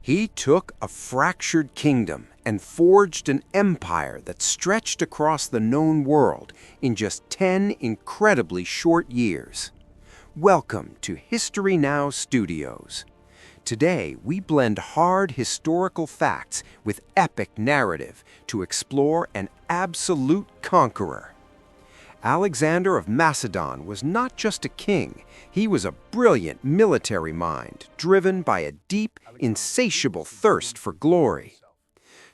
He took a fractured kingdom and forged an empire that stretched across the known world in just 10 incredibly short years. Welcome to History Now Studios. Today, we blend hard historical facts with epic narrative to explore an absolute conqueror. Alexander of Macedon was not just a king, he was a brilliant military mind, driven by a deep, insatiable thirst for glory.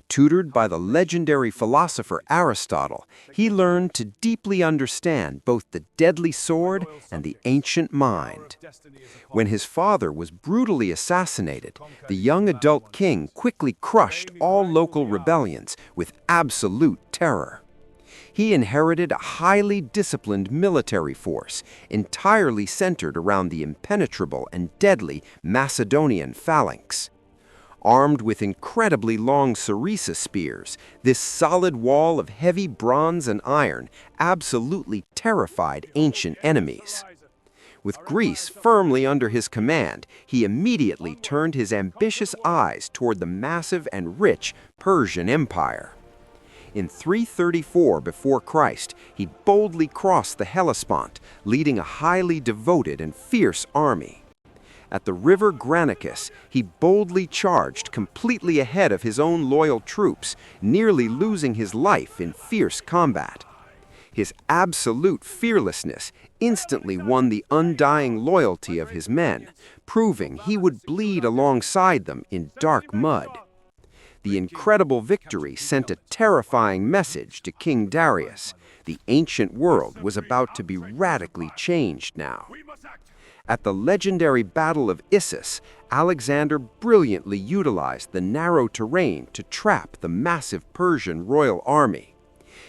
Tutored by the legendary philosopher Aristotle, he learned to deeply understand both the deadly sword and the ancient mind. When his father was brutally assassinated, the young adult king quickly crushed all local rebellions with absolute terror. He inherited a highly disciplined military force, entirely centered around the impenetrable and deadly Macedonian phalanx. Armed with incredibly long sarissa spears, this solid wall of heavy bronze and iron absolutely terrified ancient enemies. With Greece firmly under his command, he immediately turned his ambitious eyes toward the massive and rich Persian Empire. In 334 before Christ, he boldly crossed the Hellespont, leading a highly devoted and fierce army. At the river Granicus, he boldly charged completely ahead of his own loyal troops, nearly losing his life in fierce combat. His absolute fearlessness instantly won the undying loyalty of his men, proving he would bleed alongside them in dark mud. The incredible victory sent a terrifying message to King Darius. The ancient world was about to be radically changed now. At the legendary Battle of Issus, Alexander brilliantly utilized the narrow terrain to trap the massive Persian royal army.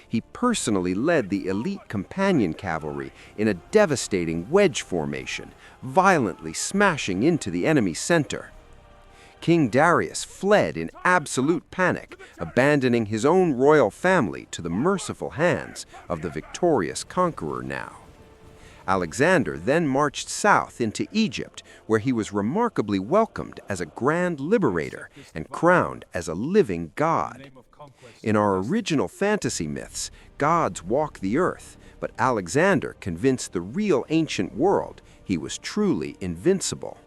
He personally led the elite companion cavalry in a devastating wedge formation, violently smashing into the enemy's center. King Darius fled in absolute panic, abandoning his own royal family to the merciful hands of the victorious conqueror now. Alexander then marched south into Egypt, where he was remarkably welcomed as a grand liberator and crowned as a living god. In our original fantasy myths, gods walk the earth, but Alexander convinced the real ancient world he was truly invincible.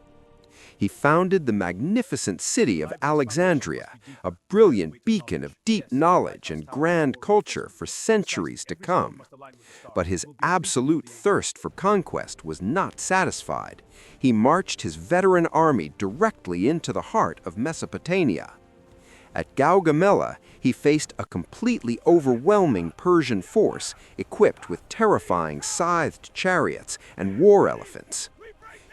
He founded the magnificent city of Alexandria, a brilliant beacon of deep knowledge and grand culture for centuries to come. But his absolute thirst for conquest was not satisfied. He marched his veteran army directly into the heart of Mesopotamia. At Gaugamela, he faced a completely overwhelming Persian force equipped with terrifying scythed chariots and war elephants.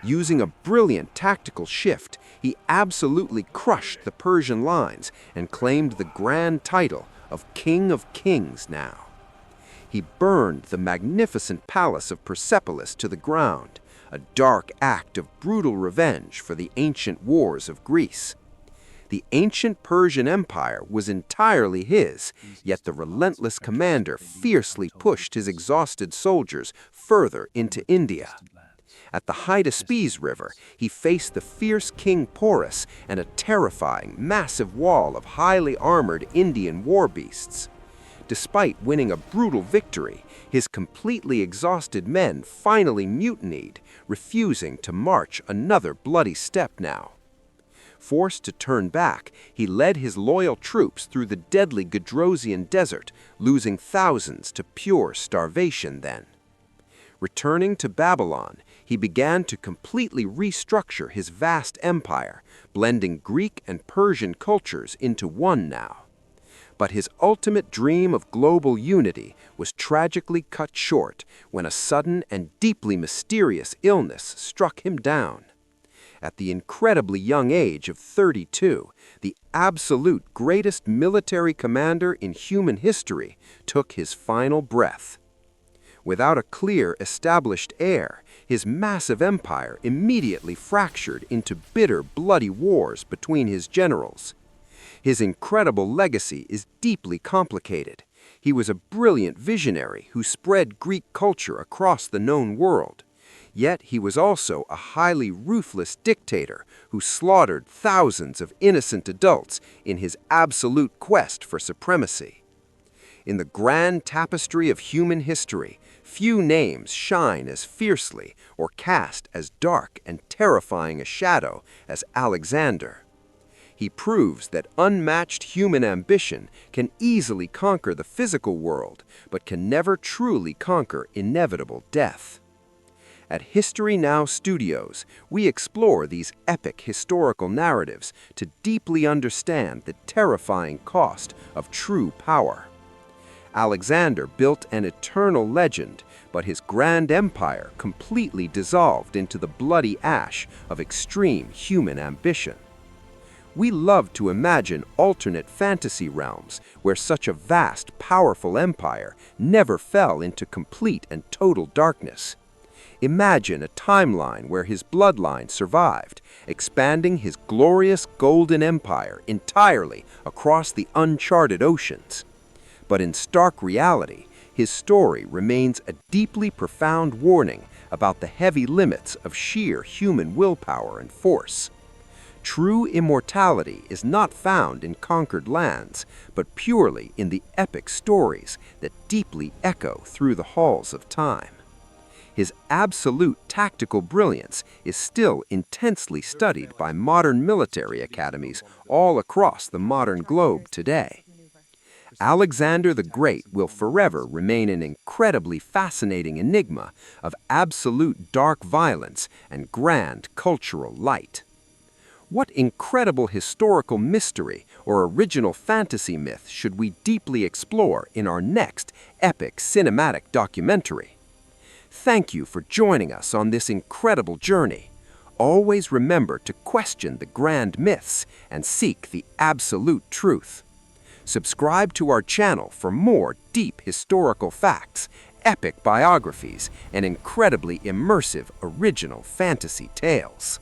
Using a brilliant tactical shift, he absolutely crushed the Persian lines and claimed the grand title of King of Kings now. He burned the magnificent palace of Persepolis to the ground, a dark act of brutal revenge for the ancient wars of Greece. The ancient Persian Empire was entirely his, yet the relentless commander fiercely pushed his exhausted soldiers further into India. At the Hydaspes River, he faced the fierce King Porus and a terrifying, massive wall of highly armored Indian war beasts. Despite winning a brutal victory, his completely exhausted men finally mutinied, refusing to march another bloody step now. Forced to turn back, he led his loyal troops through the deadly Gedrosian desert, losing thousands to pure starvation then. Returning to Babylon, he began to completely restructure his vast empire, blending Greek and Persian cultures into one now. But his ultimate dream of global unity was tragically cut short when a sudden and deeply mysterious illness struck him down. At the incredibly young age of 32, the absolute greatest military commander in human history took his final breath. Without a clear, established heir, his massive empire immediately fractured into bitter, bloody wars between his generals. His incredible legacy is deeply complicated. He was a brilliant visionary who spread Greek culture across the known world. Yet he was also a highly ruthless dictator who slaughtered thousands of innocent adults in his absolute quest for supremacy. In the grand tapestry of human history, few names shine as fiercely or cast as dark and terrifying a shadow as Alexander. He proves that unmatched human ambition can easily conquer the physical world, but can never truly conquer inevitable death. At History Now Studios, we explore these epic historical narratives to deeply understand the terrifying cost of true power. Alexander built an eternal legend, but his grand empire completely dissolved into the bloody ash of extreme human ambition. We love to imagine alternate fantasy realms where such a vast, powerful empire never fell into complete and total darkness. Imagine a timeline where his bloodline survived, expanding his glorious golden empire entirely across the uncharted oceans. But in stark reality, his story remains a deeply profound warning about the heavy limits of sheer human willpower and force. True immortality is not found in conquered lands, but purely in the epic stories that deeply echo through the halls of time. His absolute tactical brilliance is still intensely studied by modern military academies all across the modern globe today. Alexander the Great will forever remain an incredibly fascinating enigma of absolute dark violence and grand cultural light. What incredible historical mystery or original fantasy myth should we deeply explore in our next epic cinematic documentary? Thank you for joining us on this incredible journey. Always remember to question the grand myths and seek the absolute truth. Subscribe to our channel for more deep historical facts, epic biographies, and incredibly immersive original fantasy tales.